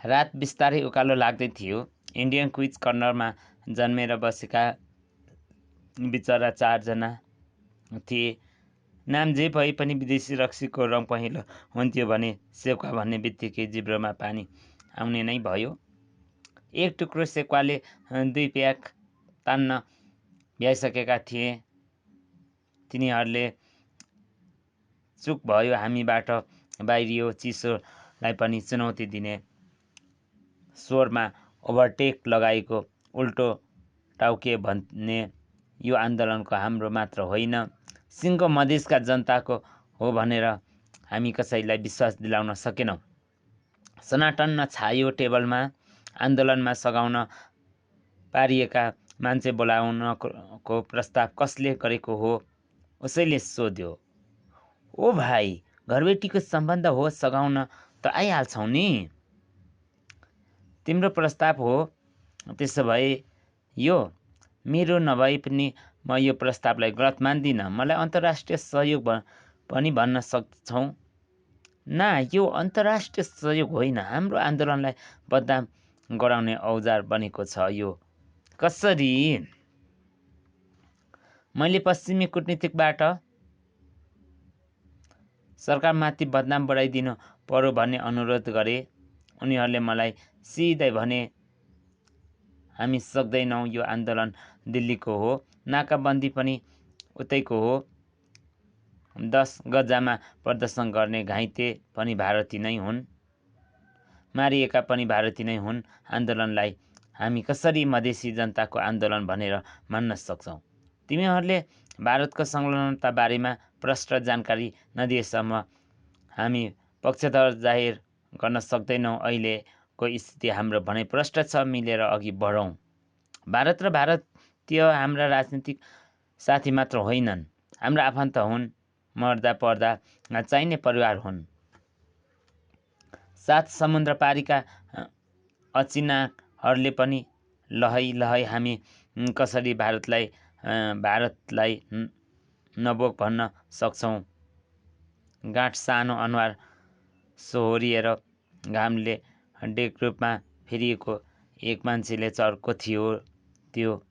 रात बिस्तारै उकालो लाग्दै थियो। इन्डियन क्विज कर्नरमा जन्मेर बसेका बिचरा 4 जना थिए। नाम जे भए पनि विदेशी रक्सीको रङ पहेँलो हुन्थ्यो भने सेक्वा भन्ने बित्तिकै जिब्रोमा पानी आउने नै भयो। एक टुक्रो सेक्वाले 2 प्याक तान्न भ्याइसकेका थिए। तिनीहरूले चुक भयो, हामीबाट बाहिरियो। चिसोलाई पनि चुनौती दिने स्वरमा ओभरटेक लगाएको उल्टो टाउके भन्ने यो आन्दोलनको हाम्रो मात्र होइन, सिङ्गो मधेसका जनताको हो भनेर हामी कसैलाई विश्वास दिलाउन सकेनौँ। सनाटन्न छायो टेबलमा। आन्दोलनमा सघाउन पारिएका मान्छे बोलाउनको प्रस्ताव कसले गरेको हो? उसैले सोध्यो। ओ भाइ, घरबेटीको सम्बन्ध हो, सघाउन त आइहाल्छौ नि। तिम्रो प्रस्ताव हो? त्यसो भए यो मेरो नभए पनि म यो प्रस्तावलाई गलत मान्दिनँ। मलाई अन्तर्राष्ट्रिय सहयोग पनि भन्न सक्छौ। ना, यो अन्तर्राष्ट्रिय सहयोग होइन, हाम्रो आन्दोलनलाई बदनाम गराउने औजार बनेको छ। यो कसरी? मैले पश्चिमी कूटनीतिकबाट सरकारमाथि बदनाम बढाइदिनु पर्यो भन्ने अनुरोध गरे। उनीहरूले मलाई सिधै भने, हामी सक्दैनौँ, यो आन्दोलन दिल्लीको हो, नाकाबन्दी पनि उतैको हो, 10 गजामा प्रदर्शन गर्ने घाइते पनि भारती नै हुन्, मारिएका पनि भारती नै हुन्। आन्दोलनलाई हामी कसरी मधेसी जनताको आन्दोलन भनेर मान्न सक्छौँ? तिमीहरूले भारतको संलग्नता बारेमा प्रष्ट जानकारी नदिएसम्म हामी पक्षधर जाहेर गर्न सक्दैनौँ। अहिलेको स्थिति हाम्रो भनाइ प्रष्ट छ। मिलेर अघि बढौँ। भारत र भारतीय हाम्रा राजनीतिक साथी मात्र होइनन्, हाम्रा आफन्त हुन्, मर्दा पर्दा चाहिने परिवार हुन्। 7 समुद्र पारीका अचिनाहरूले पनि लहै लहै हामी कसरी भारतलाई नबोक भन्न सक्छौँ? गाँठ सानो, अनुहार सोहोरिएर घामले डेकरूपमा फेरिएको एक मान्छेले चर्को थियो। त्यो